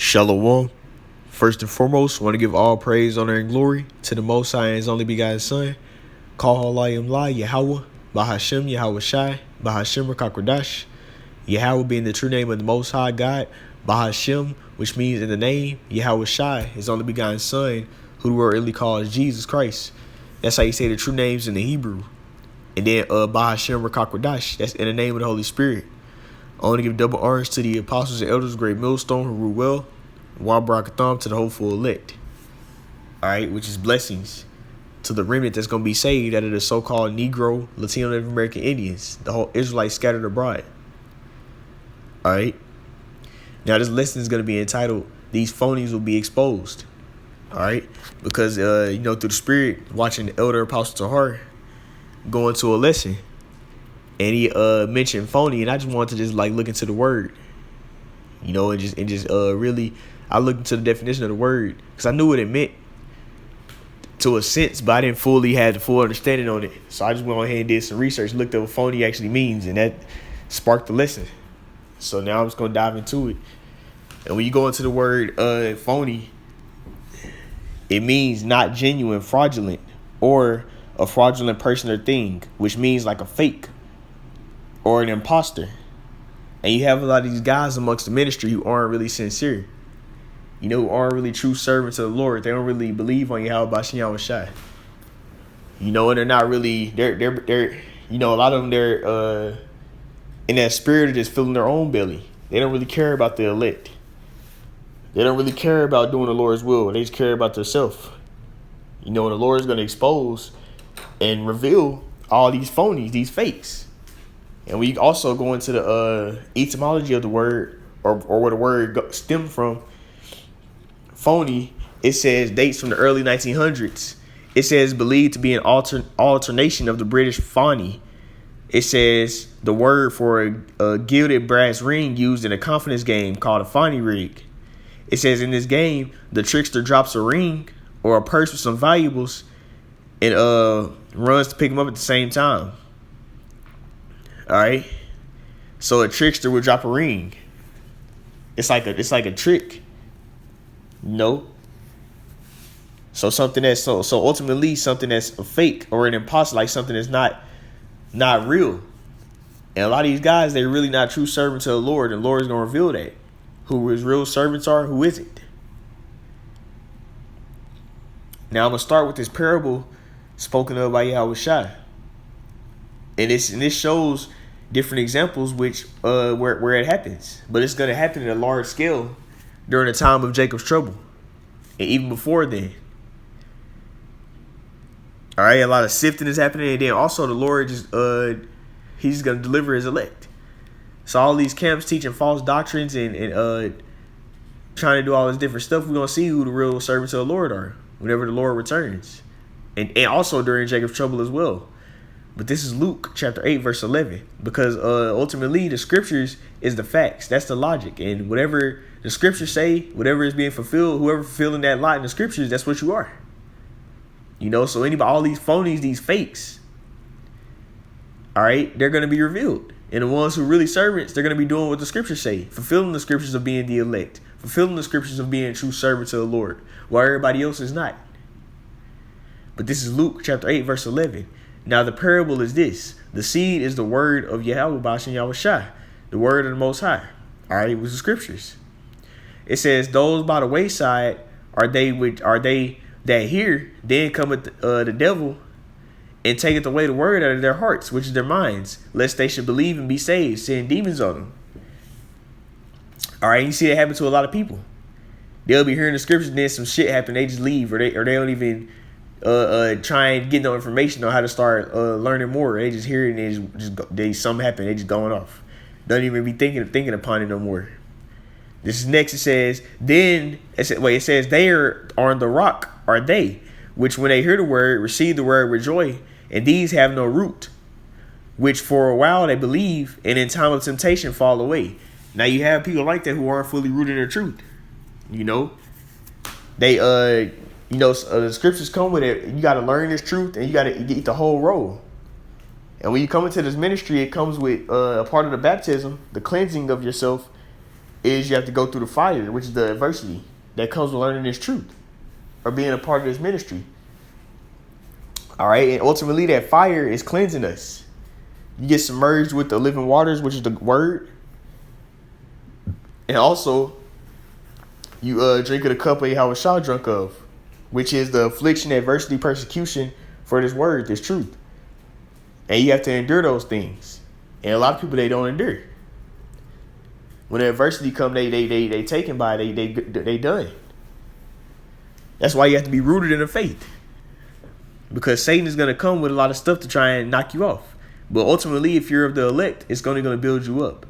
Shalom. First and foremost, want to give all praise, honor, and glory to the Most High and His only begotten Son. Call Allah Yahweh, Bahashem Yahweh Shai, Bahashem Rakakwadash. Yahweh being the true name of the Most High God, Bahashem, which means in the name, Yahweh Shai, His only begotten Son, who the world really calls Jesus Christ. That's how you say the true names in the Hebrew. And then Bahashem Rakakwadash, that's in the name of the Holy Spirit. I want to give double honors to the apostles and elders, great millstone who rule well. Wabarakatham to the hopeful elect. Alright, which is blessings to the remnant that's going to be saved out of the so-called Negro, Latino, Native American Indians, the whole Israelites scattered abroad. Alright. Now this lesson is going to be entitled, These Phonies Will Be Exposed. Alright. Because, through the Spirit, watching the elder Apostle Tahar go into a lesson. And he mentioned phony, and I just wanted to just look into the word, and really, I looked into the definition of the word because I knew what it meant to a sense, but I didn't fully have the full understanding on it. So I just went ahead and did some research, looked at what phony actually means, and that sparked the lesson. So now I'm just gonna dive into it. And when you go into the word phony, it means not genuine, fraudulent, or a fraudulent person or thing, which means like a fake or an imposter. And you have a lot of these guys amongst the ministry who aren't really sincere, who aren't really true servants of the Lord. They don't really believe on Yahweh Bashem Yahweh Shai. And they're not really, they're a lot of them, they're in that spirit of just filling their own belly. They don't really care about the elect. They don't really care about doing the Lord's will. They just care about themselves. And the Lord is going to expose and reveal all these phonies, these fakes. And we also go into the etymology of the word, or where the word stemmed from. Phony, it says dates from the early 1900s. It says believed to be an alternation of the British phony. It says the word for a gilded brass ring used in a confidence game called a phony rig. It says in this game, the trickster drops a ring or a purse with some valuables and runs to pick them up at the same time. All right, so a trickster would drop a ring. It's like a trick, So something that's so ultimately something that's a fake or an imposter, like something that's not real. And a lot of these guys, they're really not true servants of the Lord, and the Lord is gonna reveal that. Who his real servants are, who isn't. Now I'm gonna start with this parable spoken of by Yahweh Shai. And this shows different examples which where it happens. But it's going to happen at a large scale during the time of Jacob's trouble. And even before then. All right, a lot of sifting is happening. And then also the Lord he's going to deliver his elect. So all these camps teaching false doctrines and trying to do all this different stuff, we're going to see who the real servants of the Lord are whenever the Lord returns. And also during Jacob's trouble as well. But this is Luke chapter 8, verse 11, because ultimately the scriptures is the facts. That's the logic. And whatever the scriptures say, whatever is being fulfilled, whoever fulfilling that lot in the scriptures, that's what you are. So anybody, all these phonies, these fakes, all right, they're going to be revealed. And the ones who really servants, they're going to be doing what the scriptures say, fulfilling the scriptures of being the elect, fulfilling the scriptures of being true servants of the Lord, while everybody else is not. But this is Luke chapter 8, verse 11. Now the parable is this. The seed is the word of Yahweh Bashem Yahweh Shai, the word of the Most High. All right, it was the scriptures. It says, those by the wayside are they that hear, then cometh the devil and taketh away the word out of their hearts, which is their minds, lest they should believe and be saved, sending demons on them. All right, you see that happen to a lot of people. They'll be hearing the scriptures, and then some shit happen, they just leave, or they don't even try and get no information on how to start learning more. They just hear it and something happen. They just going off. Don't even be thinking upon it no more. This is next. It says it says they are on the rock are they, which when they hear the word receive the word with joy, and these have no root, which for a while they believe, and in time of temptation fall away. Now you have people like that who aren't fully rooted in the truth. They the scriptures come with it. You got to learn this truth, and you got to eat the whole roll. And when you come into this ministry, it comes with a part of the baptism, the cleansing of yourself, is you have to go through the fire, which is the adversity that comes with learning this truth or being a part of this ministry. All right, and ultimately that fire is cleansing us. You get submerged with the living waters, which is the word, and also you drink of the cup of Yahweh Shah drunk of, which is the affliction, adversity, persecution for this word, this truth. And you have to endure those things. And a lot of people, they don't endure. When the adversity come, they taken by it, they done. That's why you have to be rooted in the faith. Because Satan is going to come with a lot of stuff to try and knock you off. But ultimately, if you're of the elect, it's only going to build you up.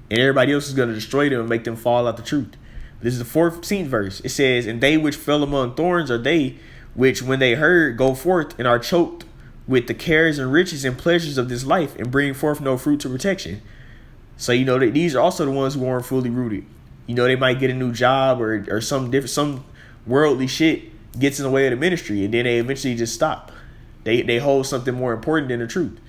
And everybody else is going to destroy them and make them fall out the truth. This is the 14th verse. It says, and they which fell among thorns are they which, when they heard, go forth and are choked with the cares and riches and pleasures of this life and bring forth no fruit to protection. So, you know, that these are also the ones who aren't fully rooted. You know, they might get a new job or some worldly shit gets in the way of the ministry, and then they eventually just stop. They hold something more important than the truth.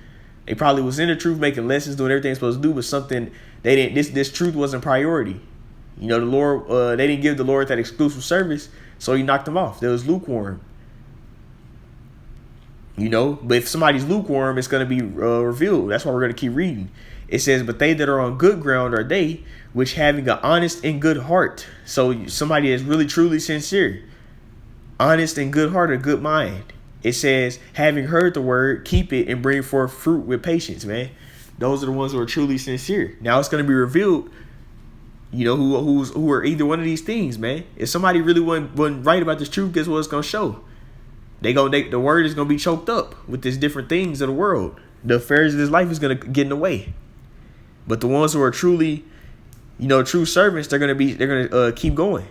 They probably was in the truth, making lessons, doing everything they're supposed to do, but something they didn't. This truth wasn't priority. You know, the Lord, they didn't give the Lord that exclusive service, so he knocked them off. They was lukewarm. You know, but if somebody's lukewarm, it's going to be revealed. That's why we're going to keep reading. It says, but they that are on good ground are they which having an honest and good heart. So somebody is really truly sincere, honest and good heart, a good mind. It says, having heard the word, keep it and bring forth fruit with patience, man. Those are the ones who are truly sincere. Now it's going to be revealed, you know, who are either one of these things, man. If somebody really wasn't right about this truth, guess what it's going to show? The word is going to be choked up with these different things of the world. The affairs of this life is going to get in the way. But the ones who are truly, you know, true servants, they're going to keep going.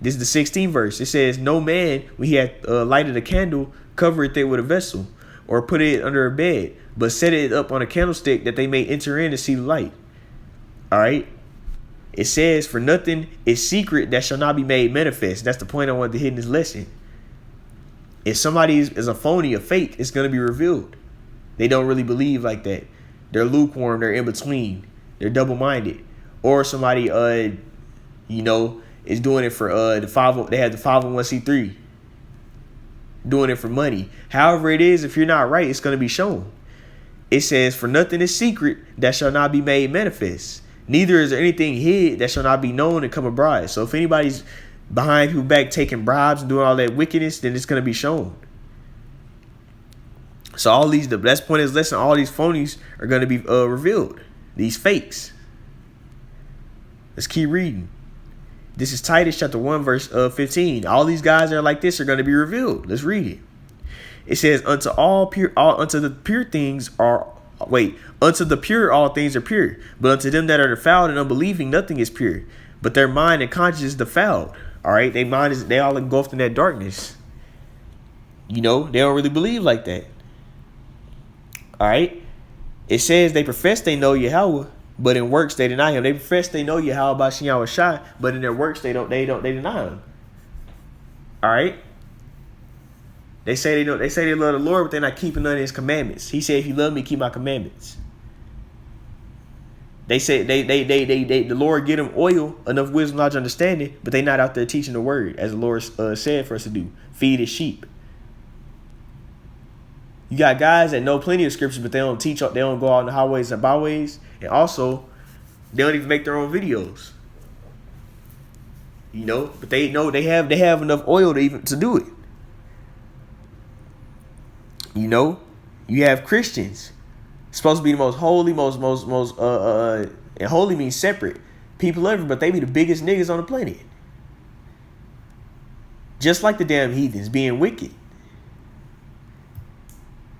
This is the 16th verse. It says, no man, when he hath lighted a candle, covereth it with a vessel, or put it under a bed, but set it up on a candlestick that they may enter in and see the light. All right. It says, for nothing is secret that shall not be made manifest. That's the point I wanted to hit in this lesson. If somebody is a phony, a fake, it's going to be revealed. They don't really believe like that. They're lukewarm. They're in between. They're double-minded. Or somebody, you know, is doing it for they have the 501c3, doing it for money. However it is, if you're not right, it's going to be shown. It says, for nothing is secret that shall not be made manifest. Neither is there anything hid that shall not be known and come abroad. So if anybody's behind people's back taking bribes and doing all that wickedness, then it's going to be shown. So all these, the best point is, listen, all these phonies are going to be revealed. These fakes. Let's keep reading. This is Titus chapter 1 verse 15. All these guys that are like this are going to be revealed. Let's read it. It says, unto the pure all things are pure, but unto them that are defiled and unbelieving nothing is pure, but their mind and conscience is defiled. All right, they all engulfed in that darkness. You know, they don't really believe like that. All right, it says they profess they know Yahweh, but in works they deny him. They profess they know Yahweh by Yahweh Shai, but in their works they deny him. All right. They say they love the Lord, but they're not keeping none of his commandments. He said, if you love me, keep my commandments. They say the Lord get them oil, enough wisdom, knowledge, understanding, but they not out there teaching the word, as the Lord said for us to do. Feed his sheep. You got guys that know plenty of scriptures, but they don't teach. They don't go out in the highways and byways, and also they don't even make their own videos. You know, but they know they have enough oil to do it. You know, you have Christians supposed to be the most holy, and holy means separate people ever, but they be the biggest niggas on the planet. Just like the damn heathens being wicked.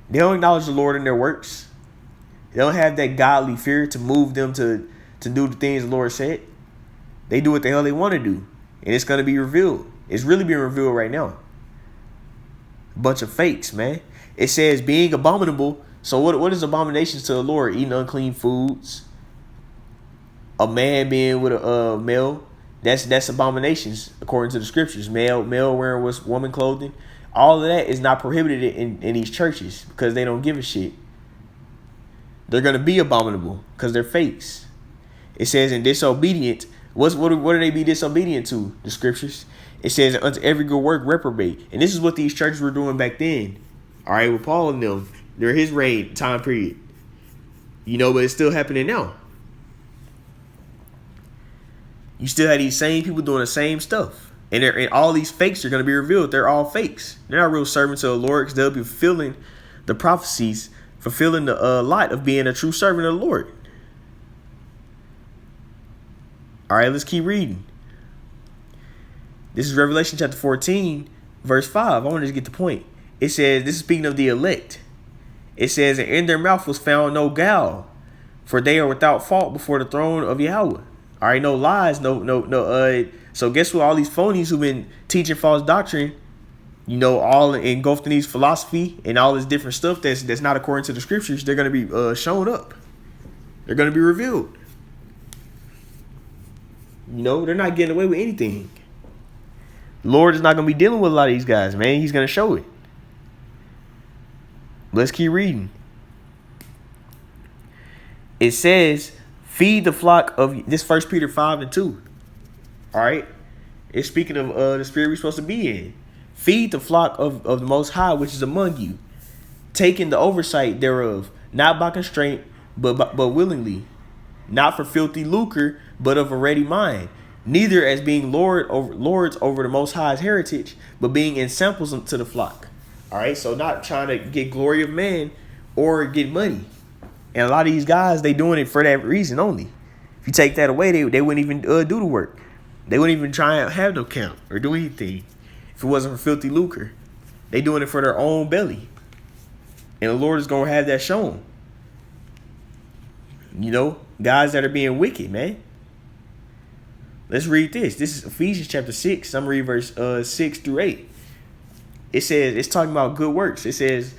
They don't acknowledge the Lord in their works. They don't have that godly fear to move them to do the things the Lord said. They do what the hell they want to do. And it's going to be revealed. It's really being revealed right now. A bunch of fakes, man. It says being abominable. So what is abominations to the Lord? Eating unclean foods. A man being with a male. That's abominations according to the scriptures. Male wearing woman clothing. All of that is not prohibited in these churches because they don't give a shit. They're going to be abominable because they're fakes. It says in disobedient. What do they be disobedient to? The scriptures. It says unto every good work reprobate. And this is what these churches were doing back then. All right, with Paul and them. During his reign time period. But it's still happening now. You still have these same people doing the same stuff. And all these fakes are going to be revealed. They're all fakes. They're not real servants of the Lord because they'll be fulfilling the prophecies, fulfilling the lot of being a true servant of the Lord. All right, let's keep reading. This is Revelation chapter 14, verse 5. I want to get the point. It says, this is speaking of the elect. It says, and in their mouth was found no guile, for they are without fault before the throne of Yahweh. All right, no lies, no. So guess what? All these phonies who've been teaching false doctrine, all engulfed in these philosophy and all this different stuff that's not according to the scriptures, they're going to be shown up. They're going to be revealed. They're not getting away with anything. The Lord is not going to be dealing with a lot of these guys, man. He's going to show it. Let's keep reading. It says, feed the flock of this 1 Peter 5:2. All right. It's speaking of the spirit we're supposed to be in. Feed the flock of the Most High, which is among you, taking the oversight thereof, not by constraint, but willingly, not for filthy lucre, but of a ready mind, neither as being lords over the Most High's heritage, but being ensamples to the flock. All right, so not trying to get glory of man or get money. And a lot of these guys, they doing it for that reason only. If you take that away, they wouldn't even do the work. They wouldn't even try and have no count or do anything if it wasn't for filthy lucre. They doing it for their own belly. And the Lord is going to have that shown. Guys that are being wicked, man. Let's read this. This is Ephesians chapter 6. I'm going to read verse 6 through 8. It says, it's talking about good works. It says,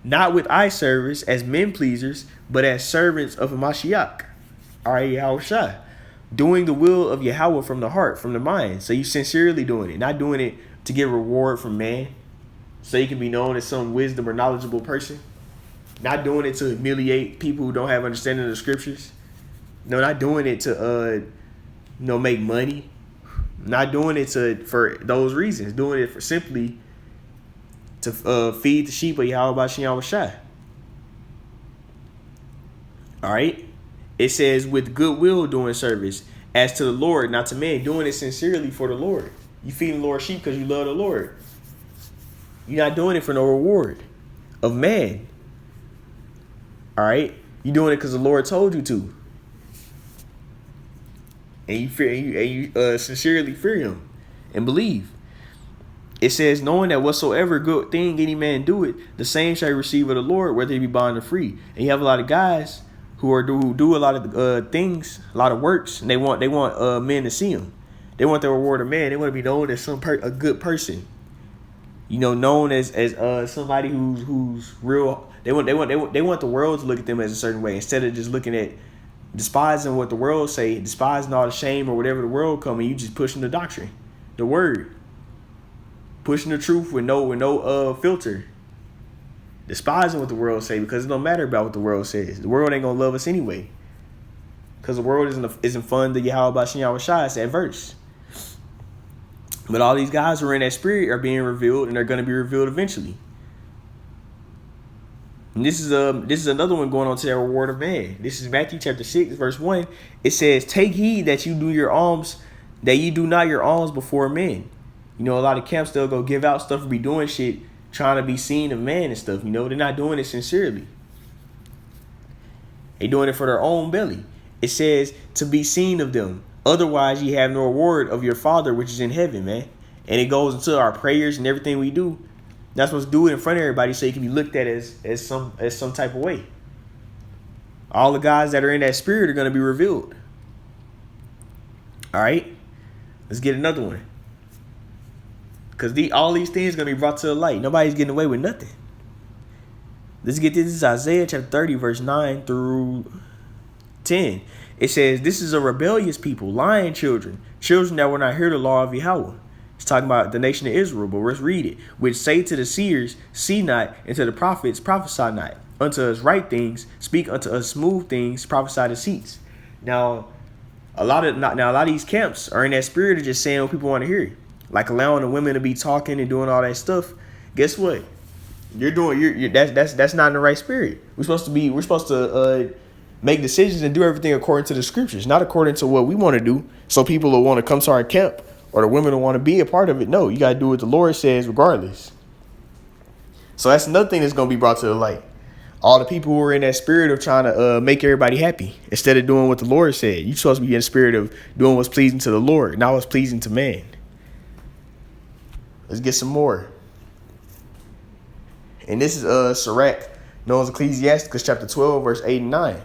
not with eye service as men pleasers, but as servants of Mashiach. All right, Yahushua. Doing the will of Yahweh from the heart, from the mind. So you sincerely doing it. Not doing it to get reward from man. So you can be known as some wisdom or knowledgeable person. Not doing it to humiliate people who don't have understanding of the scriptures. No, not doing it to make money. Not doing it for those reasons. Doing it for simply to feed the sheep of Yahweh by Shem Shai. All right. It says with goodwill doing service as to the Lord, not to man. Doing it sincerely for the Lord. You feeding the Lord sheep because you love the Lord. You're not doing it for no reward of man. All right. You're doing it because the Lord told you to. And you sincerely fear him and believe. It says, knowing that whatsoever good thing any man do it, the same shall he receive of the Lord, whether he be bond or free. And you have a lot of guys who do a lot of things, a lot of works, and they want men to see them. They want the reward of man. They want to be known as a good person. Known as somebody who's real. They want the world to look at them as a certain way instead of just looking at despising what the world say, despising all the shame or whatever the world come, and you just pushing the doctrine, the word, pushing the truth with no filter, despising what the world say because it don't matter about what the world says. The world ain't gonna love us anyway, because the world isn't fun to Yahweh Bashem Yahweh Shai. It's that verse. But all these guys who are in that spirit are being revealed, and they're going to be revealed eventually. And this is another one going on to that reward of man. This is Matthew chapter 6, verse 1. It says, take heed that you do not your alms before men. A lot of camps, they'll go give out stuff or be doing shit, trying to be seen of man and stuff. They're not doing it sincerely. They're doing it for their own belly. It says to be seen of them. Otherwise, ye have no reward of your Father which is in heaven, man. And it goes into our prayers and everything we do. That's what's do it in front of everybody so you can be looked at as some type of way. All the guys that are in that spirit are going to be revealed. All right, let's get another one. Because all these things are going to be brought to the light. Nobody's getting away with nothing. Let's get this. This is Isaiah chapter 30, verse 9 through 10. It says, this is a rebellious people, lying children that will not hear the law of Yahweh. It's talking about the nation of Israel, but let's read it. Which say to the seers, see not, and to the prophets, prophesy not. unto us right things, speak unto us smooth things, prophesy deceits. Now, a lot of these camps are in that spirit of just saying what people want to hear, like allowing the women to be talking and doing all that stuff. Guess what? That's not in the right spirit. We're supposed to make decisions and do everything according to the scriptures, not according to what we want to do. So people will want to come to our camp, or the women will want to be a part of it. No, you got to do what the Lord says regardless. So that's another thing that's going to be brought to the light. All the people who are in that spirit of trying to make everybody happy instead of doing what the Lord said. You're supposed to be in the spirit of doing what's pleasing to the Lord, not what's pleasing to man. Let's get some more. And this is Sirach, known as Ecclesiasticus chapter 12, verse 8 and 9.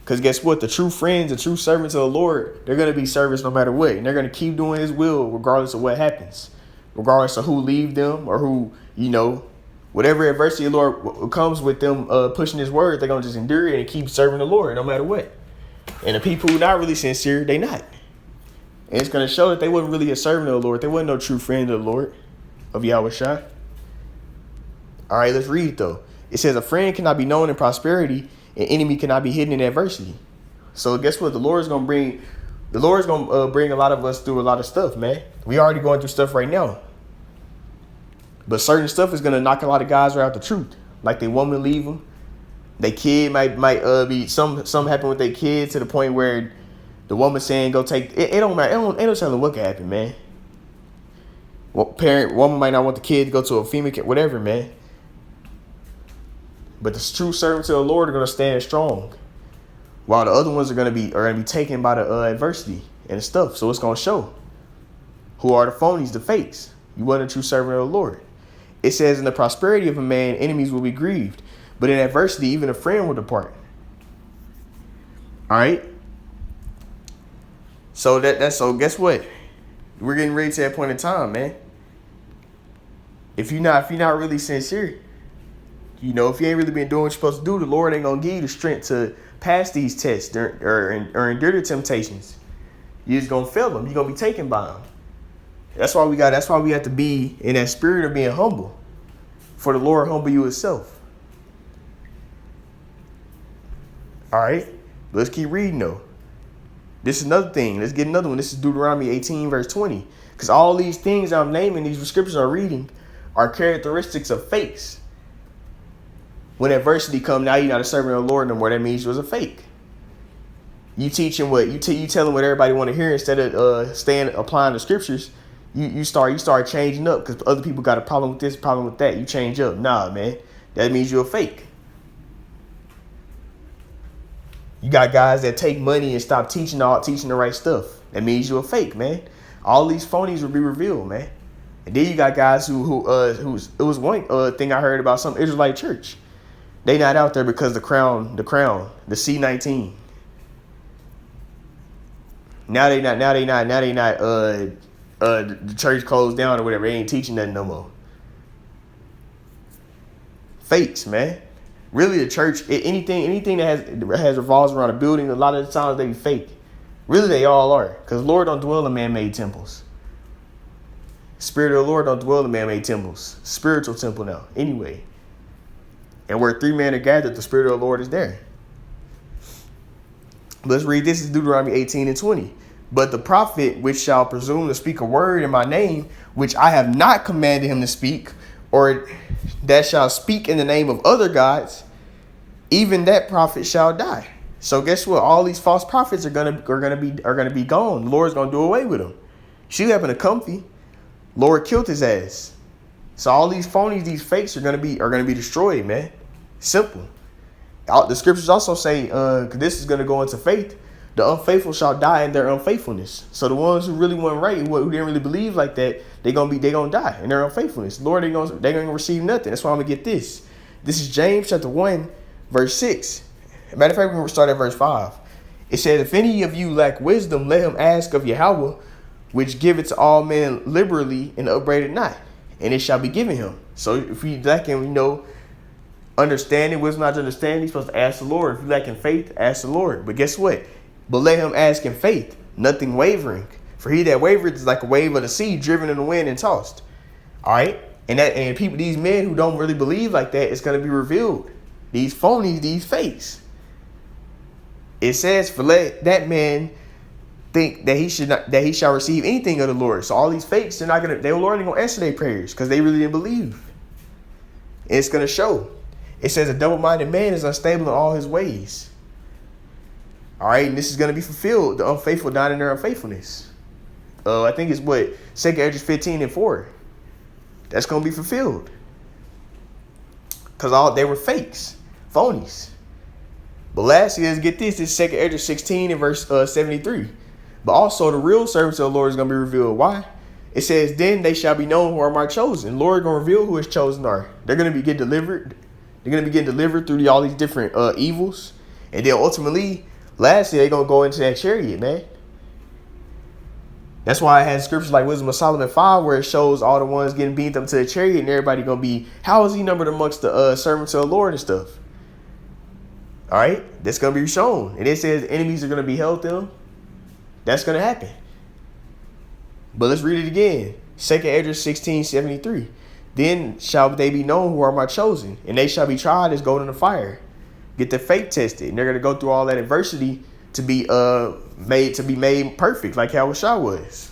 Because guess what? The true friends, the true servants of the Lord, they're going to be servants no matter what. And they're going to keep doing his will regardless of what happens. Regardless of who leave them or who, whatever adversity the Lord comes with them pushing his word, they're going to just endure it and keep serving the Lord no matter what. And the people who are not really sincere, they not. And it's going to show that they wasn't really a servant of the Lord. They wasn't no true friend of the Lord, of Yahweh Shai. All right, let's read it though. It says, a friend cannot be known in prosperity, an enemy cannot be hidden in adversity. So guess what? The Lord's going to bring a lot of us through a lot of stuff, man. We already going through stuff right now. But certain stuff is going to knock a lot of guys right out the truth. Like their woman leave them. Their kid might be something happen with their kid to the point where the woman saying go take it don't matter. Ain't no telling what can happen, man. Woman might not want the kid to go to a female kid, whatever, man. But the true servants of the Lord are going to stand strong, while the other ones are going to be taken by the adversity and stuff. So it's going to show who are the phonies, the fakes. You wasn't a true servant of the Lord. It says, in the prosperity of a man, enemies will be grieved, but in adversity, even a friend will depart. All right. So so guess what? We're getting ready to that point in time, man. If you're not really sincere, if you ain't really been doing what you're supposed to do, the Lord ain't gonna give you the strength to pass these tests or endure the temptations. You're just gonna fail them. You're gonna be taken by them. That's why we have to be in that spirit of being humble. For the Lord humble you himself. All right, let's keep reading though. This is another thing. Let's get another one. This is Deuteronomy 18, verse 20. Because all these things I'm naming, these scriptures I'm reading, are characteristics of fakes. When adversity comes, now you're not a servant of the Lord no more. That means you was a fake. You teaching what you telling what everybody want to hear instead of applying the scriptures. You start changing up because other people got a problem with this, problem with that. You change up. Nah, man, that means you're a fake. You got guys that take money and stop teaching the right stuff. That means you're a fake, man. All these phonies will be revealed, man. And then you got guys who it was one thing I heard about some Israelite church. They not out there because the crown, the C19. Now they not. The church closed down or whatever. They ain't teaching nothing no more. Fakes, man. Really, the church, anything that has revolves around a building, a lot of the times they be fake. Really, they all are, because the Lord don't dwell in man-made temples. Spirit of the Lord don't dwell in man-made temples. Spiritual temple now. Anyway. And where 3 men are gathered, the Spirit of the Lord is there. Let's read this. Is Deuteronomy 18 and 20. But the prophet which shall presume to speak a word in my name, which I have not commanded him to speak, or that shall speak in the name of other gods, even that prophet shall die. So guess what? All these false prophets are gonna be gone. The Lord's gonna do away with them. She happened to comfy. Lord killed his ass. So all these phonies, these fakes are gonna be destroyed, man. Simple. The scriptures also say, this is gonna go into faith. The unfaithful shall die in their unfaithfulness. So the ones who really weren't right, who didn't really believe like that, they gonna die in their unfaithfulness. Lord, they gonna receive nothing. That's why I'm gonna get this. This is James chapter 1, verse 6. Matter of fact, we're gonna start at verse 5. It says, if any of you lack wisdom, let him ask of Yahweh, which giveth to all men liberally and upbraideth not, and it shall be given him. So if you lacking, understanding, wisdom, not understanding, you're supposed to ask the Lord. If you lacking faith, ask the Lord. But guess what? But let him ask in faith, nothing wavering. For he that wavereth is like a wave of the sea, driven in the wind and tossed. All right, and people, these men who don't really believe like that, it's gonna be revealed. these phonies, these fakes. It says, for let that man think that he shall receive anything of the Lord. So all these fakes, the Lord ain't gonna answer their prayers because they really didn't believe. And it's gonna show. It says a double-minded man is unstable in all his ways. All right, and this is gonna be fulfilled. The unfaithful dying in their unfaithfulness. I think it's 2 Esdras 15:4. That's gonna be fulfilled. Because they were fakes, phonies. But lastly, let's get this. This is 2 Esdras 16 and verse 73. But also the real servants of the Lord is going to be revealed. Why? It says, then they shall be known who are my chosen. Lord going to reveal who his chosen are. They're going to be getting delivered. They're going to be getting delivered through all these different evils. And then ultimately, lastly, they're going to go into that chariot, man. That's why I had scriptures like Wisdom of Solomon 5 where it shows all the ones getting beamed up to the chariot and everybody going to be, how is he numbered amongst the servants of the Lord and stuff? All right, that's going to be shown. And it says enemies are going to be held them. That's going to happen. But let's read it again. 2 Esdras 16:73. Then shall they be known who are my chosen, and they shall be tried as gold in the fire. Get their faith tested. And they're going to go through all that adversity to be made perfect, like how Shah was.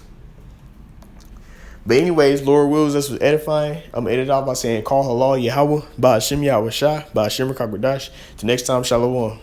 But anyways, Lord wills us was edifying. I'm going to edit off by saying, call halal Yahweh, Ba'ashem Yahweh Shah, Ba'ashem Kakwadash. Till next time, Shalom.